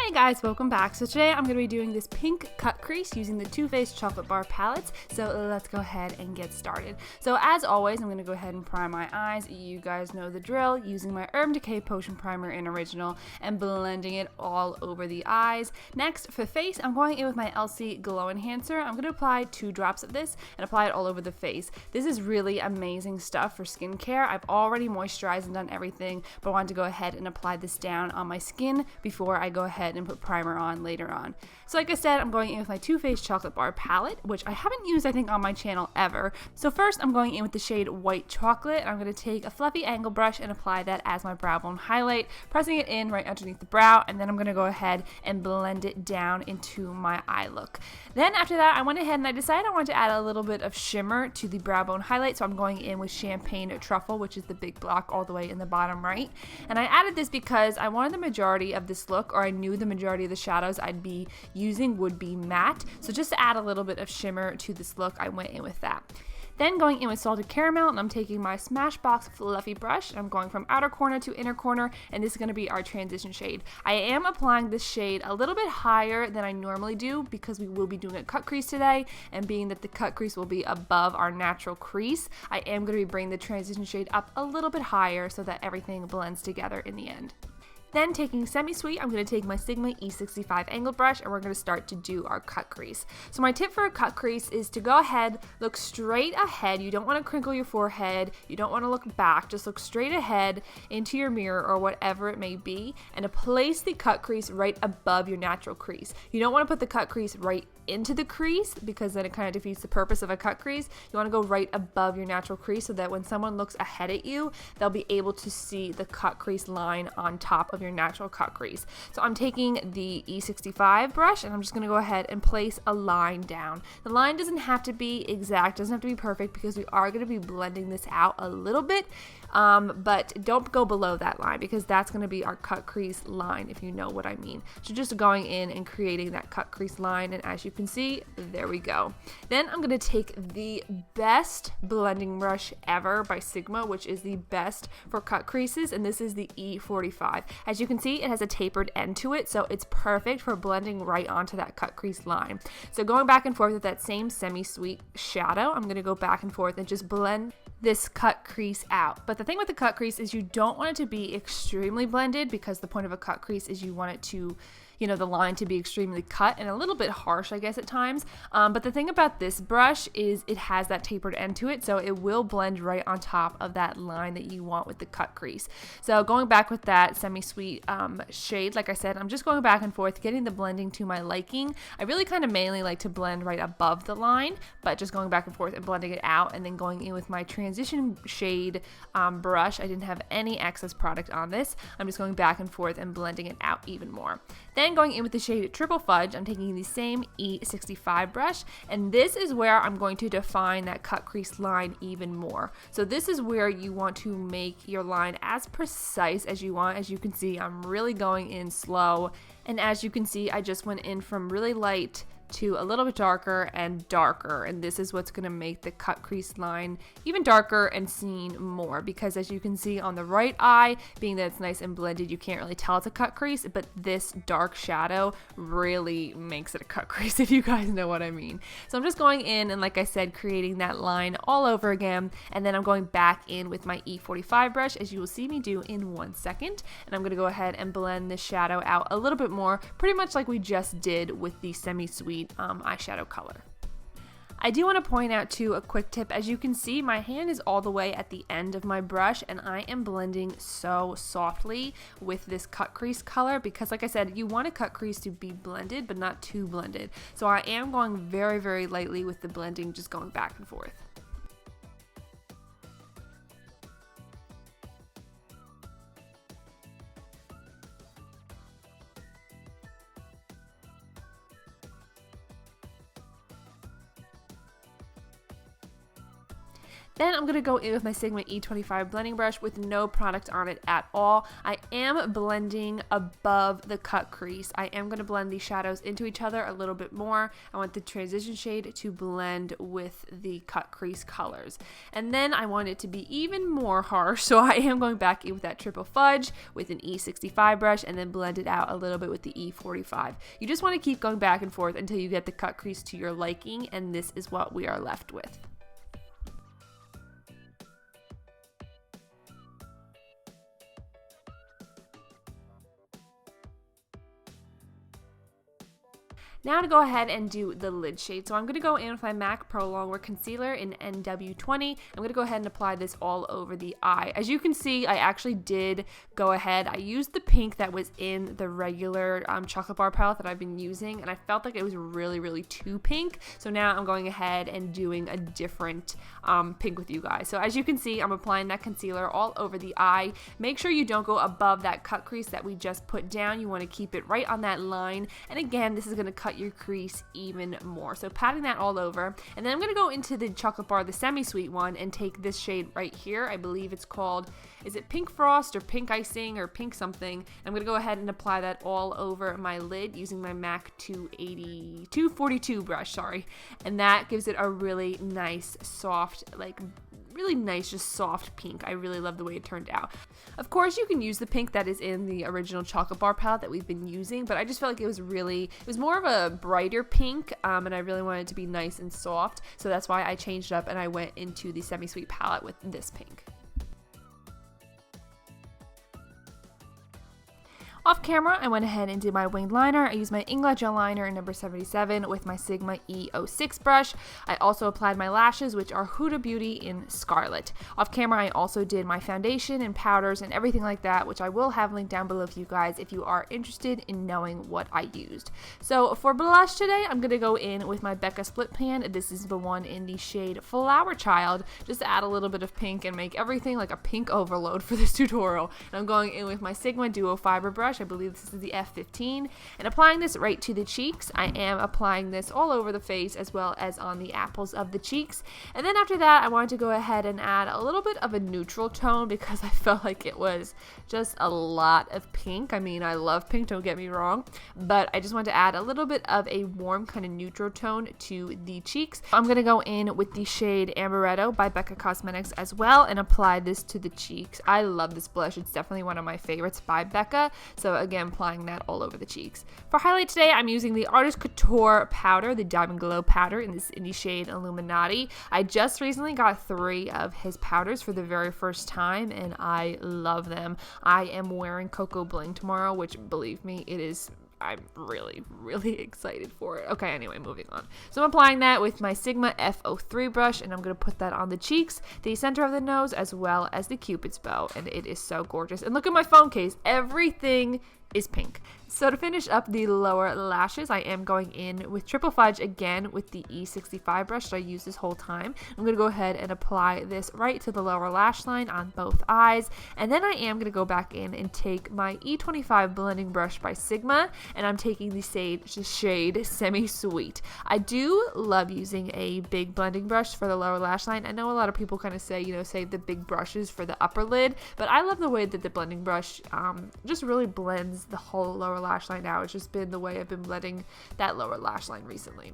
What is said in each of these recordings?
Hey guys, welcome back. So today I'm going to be doing this pink cut crease using the Too Faced Chocolate Bar palettes. So let's go ahead and get started. So as always, I'm going to go ahead and prime my eyes. You guys know the drill, using my Urban Decay Potion Primer in Original and blending it all over the eyes. Next, for face, I'm going in with my LC Glow Enhancer. I'm going to apply 2 drops of this and apply it all over the face. This is really amazing stuff for skincare. I've already moisturized and done everything, but I wanted to go ahead and apply this down on my skin before I go ahead and put primer on later on. So like I said, I'm going in with my Too Faced Chocolate Bar palette, which I haven't used I think on my channel ever. So first I'm going in with the shade White Chocolate. I'm going to take a fluffy angle brush and apply that as my brow bone highlight, pressing it in right underneath the brow, and then I'm going to go ahead and blend it down into my eye look. Then after that, I went ahead and I decided I wanted to add a little bit of shimmer to the brow bone highlight, so I'm going in with Champagne Truffle, which is the big block all the way in the bottom right. And I added this because I wanted the majority of this look, or I knew the majority of the shadows I'd be using would be matte. So just to add a little bit of shimmer to this look, I went in with that. Then going in with Salted Caramel, and I'm taking my Smashbox fluffy brush, and I'm going from outer corner to inner corner, and this is going to be our transition shade. I am applying this shade a little bit higher than I normally do because we will be doing a cut crease today, and being that the cut crease will be above our natural crease, I am going to be bringing the transition shade up a little bit higher so that everything blends together in the end. Then taking Semi-Sweet, I'm going to take my Sigma E65 angled brush and we're going to start to do our cut crease. So my tip for a cut crease is to go ahead, look straight ahead. You don't want to crinkle your forehead. You don't want to look back. Just look straight ahead into your mirror or whatever it may be, and to place the cut crease right above your natural crease. You don't want to put the cut crease right into the crease because then it kind of defeats the purpose of a cut crease. You want to go right above your natural crease so that when someone looks ahead at you, they'll be able to see the cut crease line on top of your natural cut crease. So I'm taking the E65 brush and I'm just going to go ahead and place a line down. The line doesn't have to be exact, doesn't have to be perfect because we are going to be blending this out a little bit, but don't go below that line because that's going to be our cut crease line, if you know what I mean. So just going in and creating that cut crease line, and as you can see, there we go. Then I'm going to take the best blending brush ever by Sigma, which is the best for cut creases, and this is the E45. As you can see, it has a tapered end to it, so it's perfect for blending right onto that cut crease line. So going back and forth with that same Semi-Sweet shadow, I'm going to go back and forth and just blend this cut crease out. But the thing with the cut crease is you don't want it to be extremely blended because the point of a cut crease is you want it to, the line to be extremely cut and a little bit harsh, I guess, at times. But the thing about this brush is it has that tapered end to it, so it will blend right on top of that line that you want with the cut crease. So going back with that Semi-Sweet shade, like I said, I'm just going back and forth, getting the blending to my liking. I really kind of mainly like to blend right above the line, but just going back and forth and blending it out, and then going in with my transition shade brush. I didn't have any excess product on this. I'm just going back and forth and blending it out even more. Then going in with the shade Triple Fudge, I'm taking the same E65 brush, and this is where I'm going to define that cut crease line even more. So this is where you want to make your line as precise as you want. As you can see, I'm really going in slow, and as you can see, I just went in from really light to a little bit darker and darker, and this is what's going to make the cut crease line even darker and seen more, because as you can see on the right eye, being that it's nice and blended, you can't really tell it's a cut crease, but this dark shadow really makes it a cut crease, if you guys know what I mean. So I'm just going in and, like I said, creating that line all over again, and then I'm going back in with my E45 brush, as you will see me do in 1 second, and I'm going to go ahead and blend this shadow out a little bit more, pretty much like we just did with the Semi-Sweet eyeshadow color. I do want to point out too a quick tip. As you can see, my hand is all the way at the end of my brush, and I am blending so softly with this cut crease color because, like I said, you want a cut crease to be blended but not too blended. So I am going very, very lightly with the blending, just going back and forth. Then I'm going to go in with my Sigma E25 blending brush with no product on it at all. I am blending above the cut crease. I am going to blend these shadows into each other a little bit more. I want the transition shade to blend with the cut crease colors. And then I want it to be even more harsh, so I am going back in with that triple fudge with an E65 brush and then blend it out a little bit with the E45. You just want to keep going back and forth until you get the cut crease to your liking, and this is what we are left with. Now to go ahead and do the lid shade. So I'm going to go in with my MAC Pro Longwear Concealer in NW20. I'm going to go ahead and apply this all over the eye. As you can see, I actually did go ahead. I used the pink that was in the regular chocolate bar palette that I've been using, and I felt like it was really too pink. So now I'm going ahead and doing a different pink with you guys. So as you can see, I'm applying that concealer all over the eye. Make sure you don't go above that cut crease that we just put down. You want to keep it right on that line. And again, this is going to cut your crease even more. So patting that all over, and then I'm going to go into the chocolate bar, the semi-sweet one, and take this shade right here. I believe it's called, is it Pink Frost or Pink Icing or Pink something? I'm going to go ahead and apply that all over my lid using my MAC 242 brush, sorry. And that gives it a really nice, soft, really nice, just soft pink. I really love the way it turned out. Of course, you can use the pink that is in the original chocolate bar palette that we've been using, but I just felt like it was more of a brighter pink, and I really wanted it to be nice and soft, so that's why I changed it up and I went into the semi-sweet palette with this pink. Off camera, I went ahead and did my winged liner. I used my Inglot gel liner in number 77 with my Sigma E06 brush. I also applied my lashes, which are Huda Beauty in Scarlet. Off camera, I also did my foundation and powders and everything like that, which I will have linked down below for you guys if you are interested in knowing what I used. So for blush today, I'm going to go in with my Becca Split Pan. This is the one in the shade Flower Child, just to add a little bit of pink and make everything like a pink overload for this tutorial. And I'm going in with my Sigma Duo Fiber brush. I believe this is the F15, and applying this right to the cheeks. I am applying this all over the face as well as on the apples of the cheeks. And then after that, I wanted to go ahead and add a little bit of a neutral tone because I felt like it was just a lot of pink. I mean, I love pink, don't get me wrong, but I just wanted to add a little bit of a warm kind of neutral tone to the cheeks. I'm going to go in with the shade Amaretto by Becca Cosmetics as well and apply this to the cheeks. I love this blush. It's definitely one of my favorites by Becca. So again, applying that all over the cheeks. For highlight today, I'm using the Artist Couture powder, the Diamond Glow powder in the shade Illuminati. I just recently got 3 of his powders for the very first time, and I love them. I am wearing Cocoa Bling tomorrow, which, believe me, I'm really excited for it. Okay, anyway, moving on. So I'm applying that with my Sigma F03 brush, and I'm going to put that on the cheeks, the center of the nose, as well as the Cupid's bow, and it is so gorgeous. And look at my phone case. Everything is pink. So to finish up the lower lashes, I am going in with Triple Fudge again with the E65 brush that I used this whole time. I'm going to go ahead and apply this right to the lower lash line on both eyes. And then I am going to go back in and take my E25 blending brush by Sigma, and I'm taking the shade Semi-Sweet. I do love using a big blending brush for the lower lash line. I know a lot of people kind of say, save the big brushes for the upper lid, but I love the way that the blending brush just really blends the whole lower lash line out. It's just been the way I've been blending that lower lash line recently.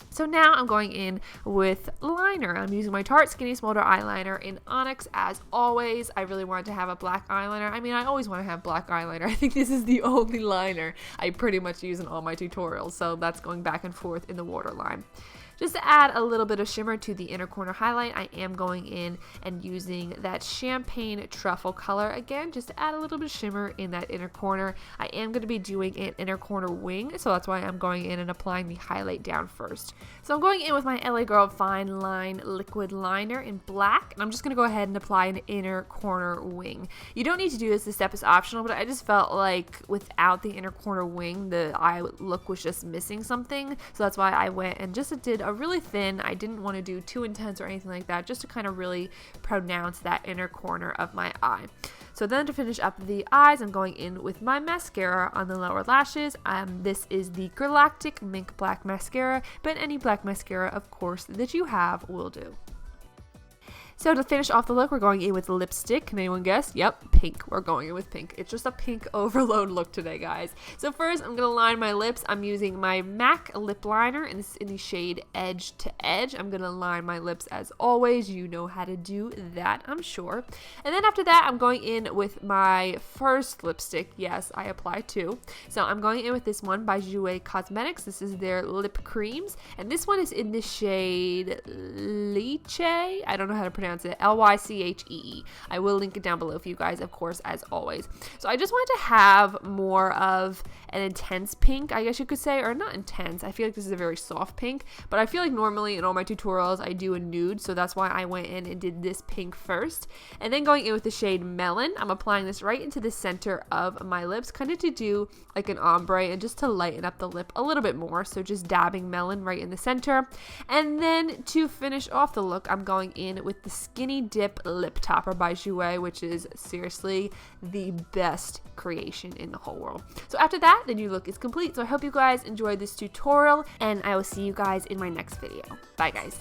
So now I'm going in with liner. I'm using my Tarte Skinny Smolder eyeliner in Onyx as always. I really wanted to have a black eyeliner. I mean, I always want to have black eyeliner. I think this is the only liner I pretty much use in all my tutorials, so that's going back and forth in the waterline. Just to add a little bit of shimmer to the inner corner highlight, I am going in and using that Champagne Truffle color again, just to add a little bit of shimmer in that inner corner. I am going to be doing an inner corner wing, so that's why I'm going in and applying the highlight down first. So I'm going in with my LA Girl Fine Line liquid liner in black, and I'm just going to go ahead and apply an inner corner wing. You don't need to do this step is optional, but I just felt like without the inner corner wing, the eye look was just missing something, so that's why I went and just did a really thin. I didn't want to do too intense or anything like that, just to kind of really pronounce that inner corner of my eye. So then to finish up the eyes, I'm going in with my mascara on the lower lashes. This is the Galactic Mink Black Mascara, but any black mascara, of course, that you have will do. So to finish off the look, we're going in with lipstick. Can anyone guess? Yep, pink. We're going in with pink. It's just a pink overload look today, guys. So first, I'm going to line my lips. I'm using my MAC lip liner, and this is in the shade Edge to Edge. I'm going to line my lips as always. You know how to do that, I'm sure. And then after that, I'm going in with my first lipstick. Yes, I apply two. So I'm going in with this one by Jouer Cosmetics. This is their lip creams, and this one is in the shade Lychee. I don't know how to pronounce it. Lychee. I will link it down below for you guys, of course, as always. So I just wanted to have more of an intense pink, I guess you could say, or not intense. I feel like this is a very soft pink, but I feel like normally in all my tutorials I do a nude, so that's why I went in and did this pink first. And then going in with the shade Melon, I'm applying this right into the center of my lips, kind of to do like an ombre and just to lighten up the lip a little bit more. So just dabbing Melon right in the center. And then to finish off the look, I'm going in with the Skinny Dip Lip Topper by Jouer, which is seriously the best creation in the whole world. So after that, the new look is complete. So I hope you guys enjoyed this tutorial, and I will see you guys in my next video. Bye, guys.